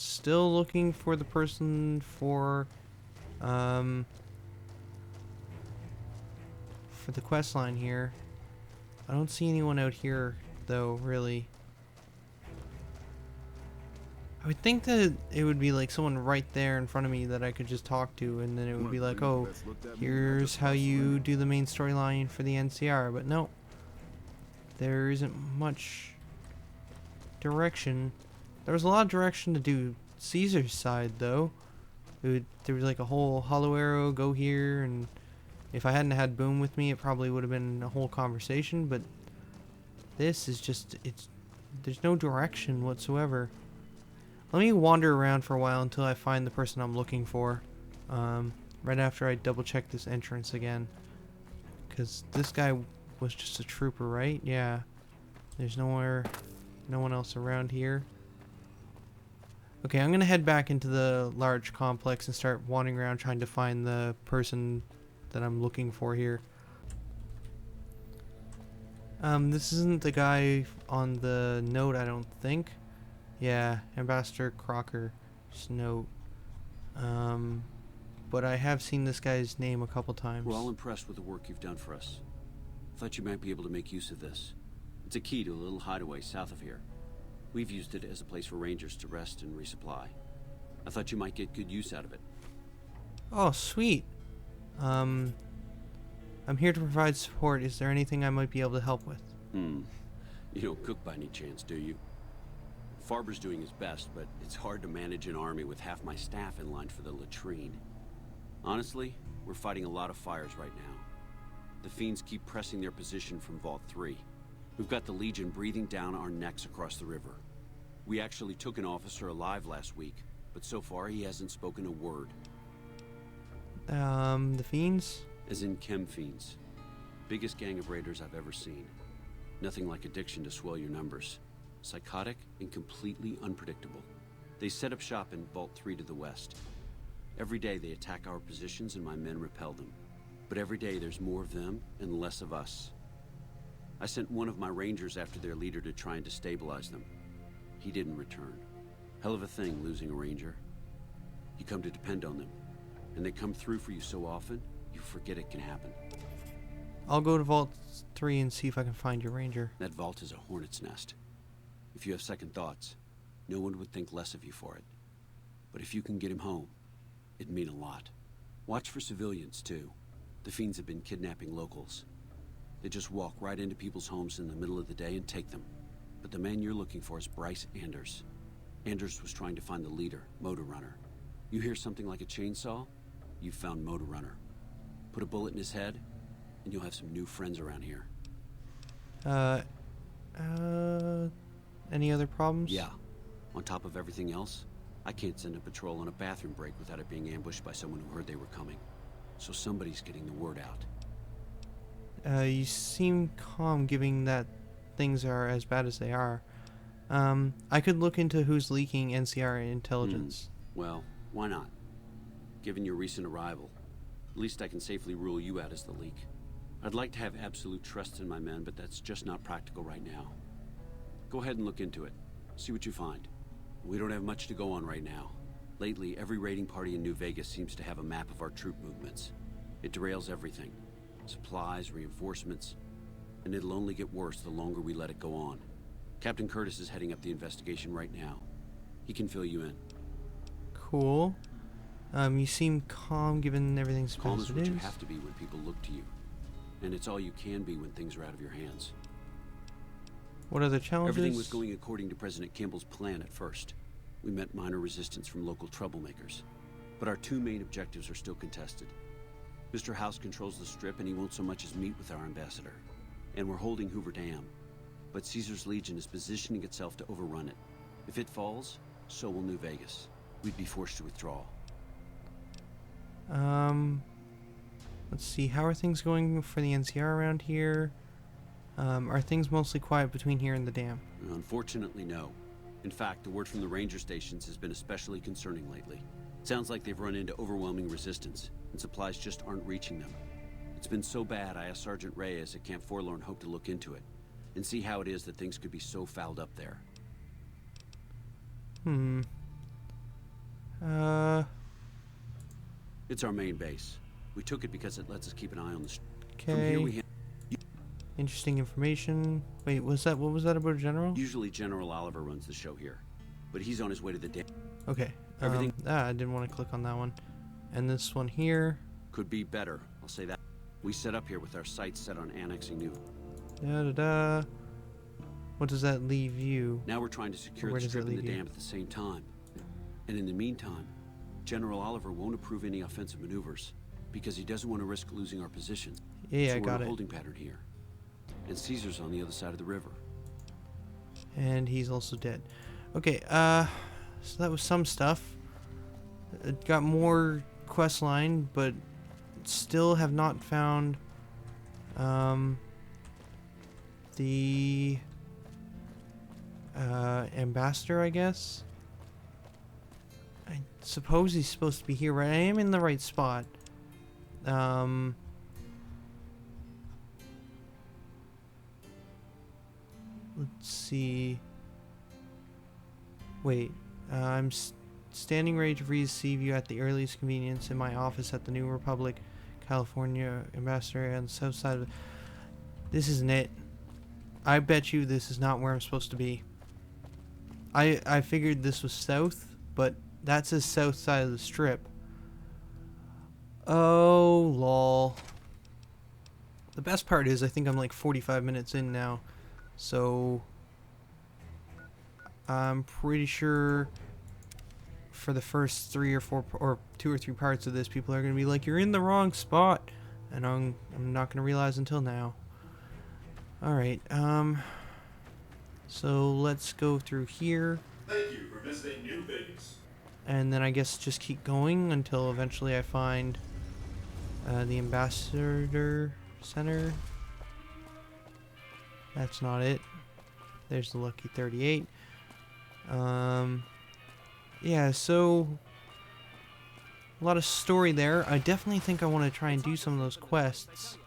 still looking for the person for the quest line here. I don't see anyone out here, though, really. I would think that it would be like someone right there in front of me that I could just talk to, and then it would be like, oh, here's how you do the main storyline for the NCR. But no, there isn't much direction. There was a lot of direction to do Caesar's side, though. There was like a whole hollow arrow, go here, and if I hadn't had Boom with me, it probably would have been a whole conversation, but this is just, there's no direction whatsoever. Let me wander around for a while until I find the person I'm looking for. Right after I double check this entrance again. Because this guy was just a trooper, right? Yeah. There's no one else around here. Okay, I'm gonna head back into the large complex and start wandering around trying to find the person that I'm looking for here. This isn't the guy on the note, I don't think. Yeah, Ambassador Crocker's note. But I have seen this guy's name a couple times. We're all impressed with the work you've done for us. Thought you might be able to make use of this. It's a key to a little hideaway south of here. We've used it as a place for rangers to rest and resupply. I thought you might get good use out of it. Oh, sweet. I'm here to provide support. Is there anything I might be able to help with? You don't cook by any chance, do you? Farber's doing his best, but it's hard to manage an army with half my staff in line for the latrine. Honestly, we're fighting a lot of fires right now. The fiends keep pressing their position from Vault 3. We've got the Legion breathing down our necks across the river. We actually took an officer alive last week, but so far he hasn't spoken a word. The fiends? As in chem fiends. Biggest gang of raiders I've ever seen. Nothing like addiction to swell your numbers. Psychotic and completely unpredictable. They set up shop in Vault 3 to the west. Every day they attack our positions and my men repel them. But every day there's more of them and less of us. I sent one of my rangers after their leader to try and destabilize them. He didn't return. Hell of a thing, losing a ranger. You come to depend on them, and they come through for you so often, you forget it can happen. I'll go to Vault 3 and see if I can find your ranger. That vault is a hornet's nest. If you have second thoughts, no one would think less of you for it. But if you can get him home, it'd mean a lot. Watch for civilians, too. The fiends have been kidnapping locals. They just walk right into people's homes in the middle of the day and take them. But the man you're looking for is Bryce Anders. Anders was trying to find the leader, Motor Runner. You hear something like a chainsaw? You've found Motor Runner. Put a bullet in his head, and you'll have some new friends around here. Any other problems? Yeah. On top of everything else, I can't send a patrol on a bathroom break without it being ambushed by someone who heard they were coming. So somebody's getting the word out. You seem calm given that things are as bad as they are. I could look into who's leaking NCR intelligence. Well, why not? Given your recent arrival, at least I can safely rule you out as the leak. I'd like to have absolute trust in my men, but that's just not practical right now. Go ahead and look into it. See what you find. We don't have much to go on right now. Lately, every raiding party in New Vegas seems to have a map of our troop movements. It derails everything. Supplies, reinforcements, and it'll only get worse the longer we let it go on. Captain Curtis is heading up the investigation right now. He can fill you in. Cool. You seem calm given everything's Calm is what you have to be when people look to you. And it's all you can be when things are out of your hands. What are the challenges? Everything was going according to President Kimball's plan at first. We met minor resistance from local troublemakers. But our two main objectives are still contested. Mr. House controls the Strip and he won't so much as meet with our ambassador. And we're holding Hoover Dam. But Caesar's Legion is positioning itself to overrun it. If it falls, so will New Vegas. We'd be forced to withdraw. Let's see, how are things going for the NCR around here? Are things mostly quiet between here and the dam? Unfortunately, no. In fact, the word from the ranger stations has been especially concerning lately. Sounds like they've run into overwhelming resistance, and supplies just aren't reaching them. It's been so bad, I asked Sergeant Reyes at Camp Forlorn Hope to look into it, and see how it is that things could be so fouled up there. It's our main base. We took it because it lets us keep an eye on the From here Okay. Interesting information. Wait, what was that about General? Usually General Oliver runs the show here, but he's on his way to the dam. Okay. Everything I didn't want to click on that one. And this one here. could be better, I'll say that. We set up here with our sights set on annexing new. Da-da-da. What does that leave you? Now we're trying to secure Where the does it strip and the leave you? dam at the same time. And in the meantime, General Oliver won't approve any offensive maneuvers because he doesn't want to risk losing our positions. Yeah, so I we're got in a it. holding pattern here. And Caesar's on the other side of the river. And he's also dead. Okay, so that was some stuff. It got more quest line, but still have not found the ambassador, I guess. I suppose he's supposed to be here, right? I am in the right spot. Let's see. Wait, I'm standing ready to receive you at the earliest convenience in my office at the New Republic, California ambassador on the south side of. This isn't it. I bet you this is not where I'm supposed to be. I figured this was south, but that says south side of the strip. Oh, lol. The best part is I think I'm like 45 minutes in now. So I'm pretty sure for the first 3 or 4 or 2 or 3 parts of this, people are going to be like, you're in the wrong spot. And I'm not going to realize until now. Alright, so let's go through here. Thank you for visiting New Vegas. And then I guess just keep going until eventually I find the Ambassador Center. That's not it. There's the Lucky 38. Yeah, so a lot of story there. I definitely think I want to try and do some of those quests.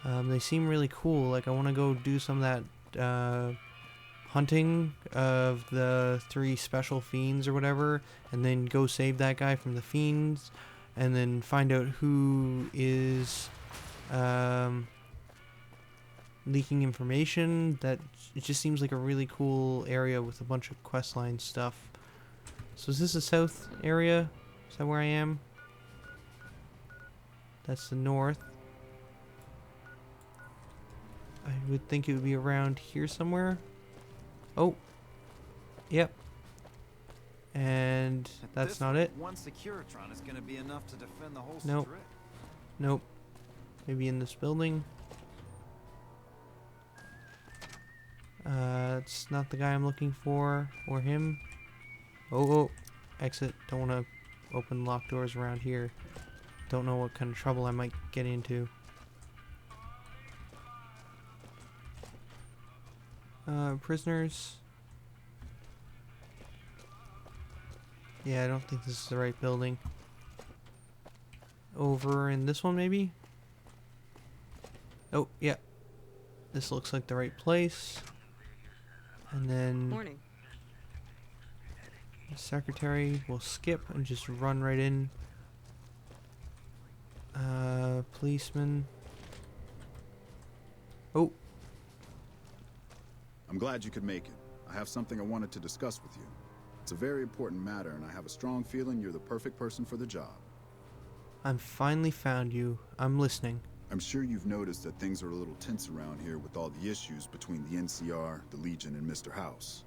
They seem really cool. Like, I want to go do some of that hunting of the 3 special fiends or whatever, and then go save that guy from the fiends, and then find out who is leaking information. That it just seems like a really cool area with a bunch of questline stuff. So is this the south area? Is that where I am? That's the north. I would think it would be around here somewhere. Oh. Yep. And that's not it. One Securitron is going to be enough to defend the whole Nope. strip. Nope. Maybe in this building. It's not the guy I'm looking for, or him. Oh, exit. Don't want to open locked doors around here. Don't know what kind of trouble I might get into. Prisoners. Yeah, I don't think this is the right building. Over in this one, maybe? Oh, yeah. This looks like the right place. And then Morning. the secretary will skip and just run right in. Policeman. Oh, I'm glad you could make it. I have something I wanted to discuss with you. It's a very important matter, and I have a strong feeling you're the perfect person for the job. I'm finally found you. I'm listening. I'm sure you've noticed that things are a little tense around here with all the issues between the NCR, the Legion, and Mr. House.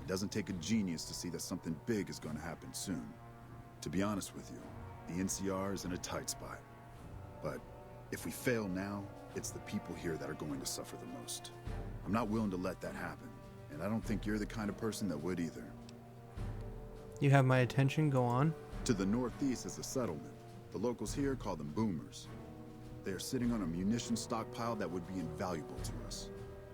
It doesn't take a genius to see that something big is going to happen soon. To be honest with you, the NCR is in a tight spot. But if we fail now, it's the people here that are going to suffer the most. I'm not willing to let that happen, and I don't think you're the kind of person that would either. You have my attention. Go on. To the northeast is a settlement. The locals here call them boomers. They are sitting on a munition stockpile that would be invaluable to us.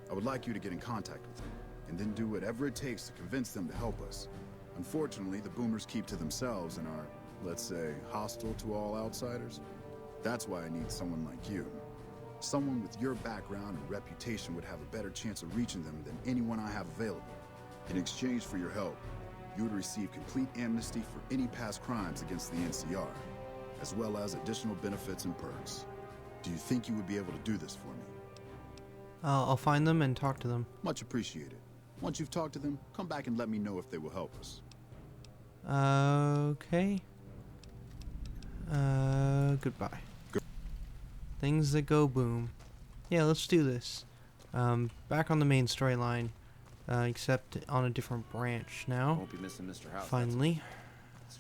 I would like you to get in contact with them, and then do whatever it takes to convince them to help us. Unfortunately, the boomers keep to themselves and are, let's say, hostile to all outsiders. That's why I need someone like you. Someone with your background and reputation would have a better chance of reaching them than anyone I have available. In exchange for your help, you would receive complete amnesty for any past crimes against the NCR, as well as additional benefits and perks. Do you think you would be able to do this for me? I'll find them and talk to them. Much appreciated. Once you've talked to them, come back and let me know if they will help us. Okay. Goodbye. Things that go boom. Yeah, let's do this. Back on the main storyline, except on a different branch now. Won't be missing Mr. House. Finally,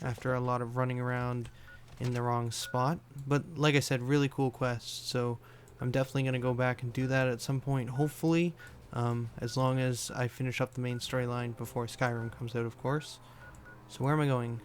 after a lot of running around in the wrong spot. But like I said, really cool quest, so I'm definitely going to go back and do that at some point, hopefully, as long as I finish up the main storyline before Skyrim comes out, of course. So where am I going?